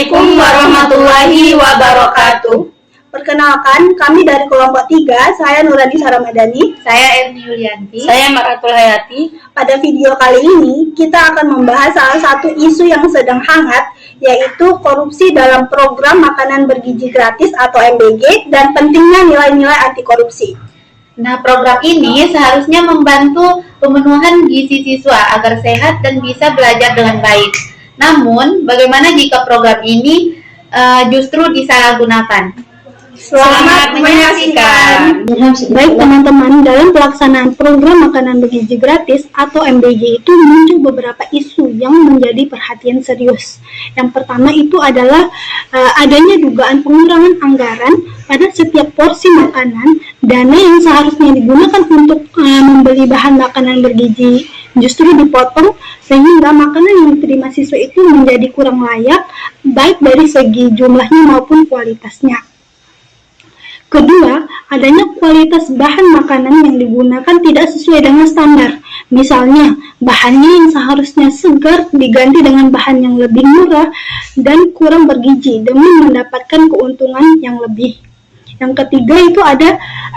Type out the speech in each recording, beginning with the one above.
Assalamualaikum warahmatullahi wabarakatuh. Perkenalkan, kami dari kelompok 3, saya Nurani Saramadani, Saya Erni Yulianti. Saya Maratul Hayati. Pada video kali ini, kita akan membahas salah satu isu yang sedang hangat, yaitu korupsi dalam program makanan bergizi gratis atau MBG dan pentingnya nilai-nilai anti korupsi. Nah, program ini seharusnya membantu pemenuhan gizi siswa agar sehat dan bisa belajar dengan baik. Namun, bagaimana jika program ini justru disalahgunakan? Selamat menyaksikan. Baik teman-teman, dalam pelaksanaan program makanan bergizi gratis atau MBG itu muncul beberapa isu yang menjadi perhatian serius. Yang pertama itu adalah adanya dugaan pengurangan anggaran pada setiap porsi makanan. Dana yang seharusnya digunakan untuk membeli bahan makanan bergizi justru dipotong sehingga makanan yang diterima siswa itu menjadi kurang layak baik dari segi jumlahnya maupun kualitasnya. Kedua, adanya kualitas bahan makanan yang digunakan tidak sesuai dengan standar. Misalnya, bahannya yang seharusnya segar diganti dengan bahan yang lebih murah dan kurang bergizi demi mendapatkan keuntungan yang lebih. Yang ketiga itu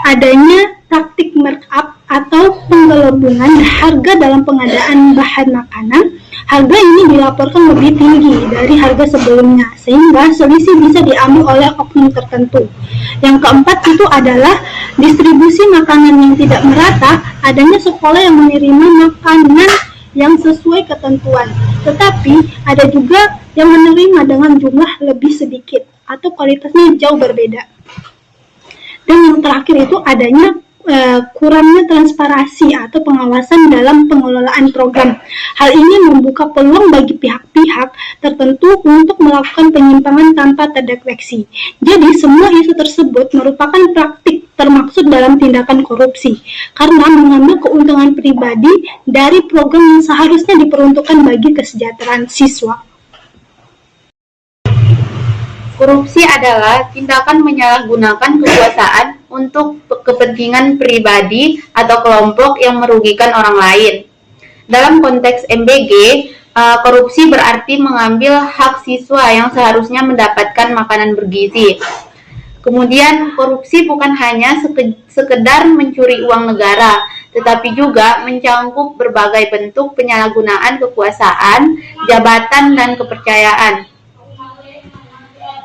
adanya praktik markup atau penggelembungan harga dalam pengadaan bahan makanan. Harga ini dilaporkan lebih tinggi dari harga sebelumnya, sehingga selisih bisa diambil oleh oknum tertentu. Yang keempat itu adalah distribusi makanan yang tidak merata, adanya sekolah yang menerima makanan yang sesuai ketentuan, tetapi ada juga yang menerima dengan jumlah lebih sedikit atau kualitasnya jauh berbeda. Dan yang terakhir itu adanya kurangnya transparansi atau pengawasan dalam pengelolaan program. Hal ini membuka peluang bagi pihak-pihak tertentu untuk melakukan penyimpangan tanpa terdeteksi. Jadi semua isu tersebut merupakan praktik termaksud dalam tindakan korupsi karena mengambil keuntungan pribadi dari program yang seharusnya diperuntukkan bagi kesejahteraan siswa. Korupsi adalah tindakan menyalahgunakan kekuasaan untuk kepentingan pribadi atau kelompok yang merugikan orang lain. Dalam konteks MBG, korupsi berarti mengambil hak siswa yang seharusnya mendapatkan makanan bergizi. Kemudian, korupsi bukan hanya sekedar mencuri uang negara, tetapi juga mencangkup berbagai bentuk penyalahgunaan kekuasaan, jabatan, dan kepercayaan.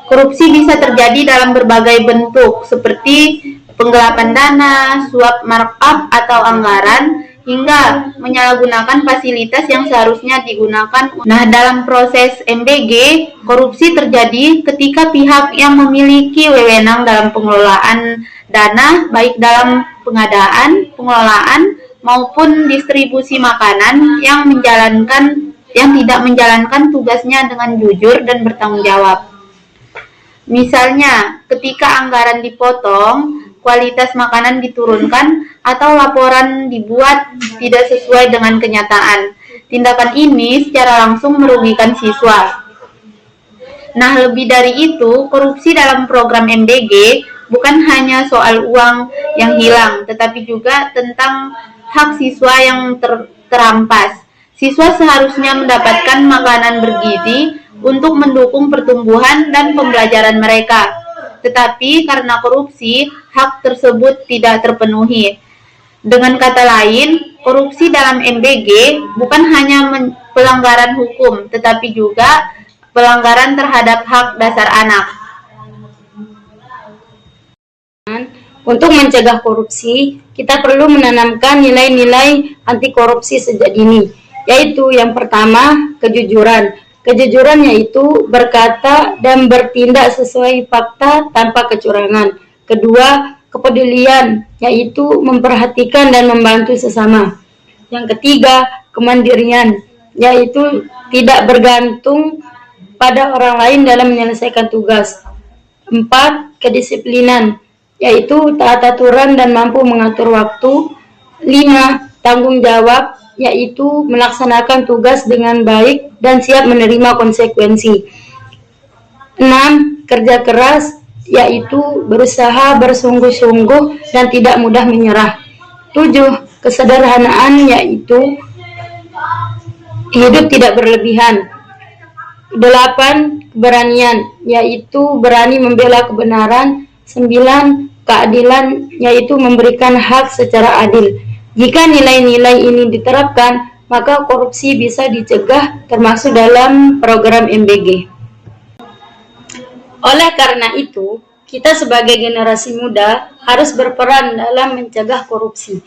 Korupsi bisa terjadi dalam berbagai bentuk, seperti penggelapan dana, suap markup atau anggaran, hingga menyalahgunakan fasilitas yang seharusnya digunakan. Nah, dalam proses MBG, korupsi terjadi ketika pihak yang memiliki wewenang dalam pengelolaan dana, baik dalam pengadaan, pengelolaan, maupun distribusi makanan yang tidak menjalankan tugasnya dengan jujur dan bertanggung jawab. Misalnya, ketika anggaran dipotong, kualitas makanan diturunkan, atau laporan dibuat tidak sesuai dengan kenyataan. Tindakan ini secara langsung merugikan siswa. Nah, lebih dari itu, korupsi dalam program MBG bukan hanya soal uang yang hilang, tetapi juga tentang hak siswa yang terampas. Siswa seharusnya mendapatkan makanan bergizi untuk mendukung pertumbuhan dan pembelajaran mereka. Tetapi karena korupsi, hak tersebut tidak terpenuhi. Dengan kata lain, korupsi dalam MBG bukan hanya pelanggaran hukum, tetapi juga pelanggaran terhadap hak dasar anak. Untuk mencegah korupsi, kita perlu menanamkan nilai-nilai anti korupsi sejak dini, yaitu yang pertama, kejujuran. Kejujuran yaitu berkata dan bertindak sesuai fakta tanpa kecurangan. Kedua, kepedulian, yaitu memperhatikan dan membantu sesama. Yang ketiga, kemandirian, yaitu tidak bergantung pada orang lain dalam menyelesaikan tugas. 4. Kedisiplinan, yaitu taat aturan dan mampu mengatur waktu. 5. Tanggung jawab, yaitu melaksanakan tugas dengan baik dan siap menerima konsekuensi. 6. Kerja keras, yaitu berusaha bersungguh-sungguh dan tidak mudah menyerah. 7. Kesederhanaan, yaitu hidup tidak berlebihan. 8. keberanian, yaitu berani membela kebenaran. 9. Keadilan, yaitu memberikan hak secara adil. Jika nilai-nilai ini diterapkan, maka korupsi bisa dicegah, termasuk dalam program MBG. Oleh karena itu, kita sebagai generasi muda harus berperan dalam mencegah korupsi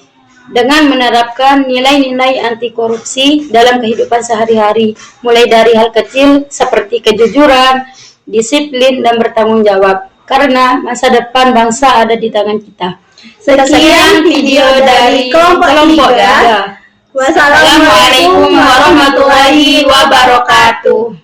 dengan menerapkan nilai-nilai anti korupsi dalam kehidupan sehari-hari, mulai dari hal kecil seperti kejujuran, disiplin, dan bertanggung jawab, karena masa depan bangsa ada di tangan kita. Sekian video dari kelompok 3. Wassalamualaikum warahmatullahi wabarakatuh.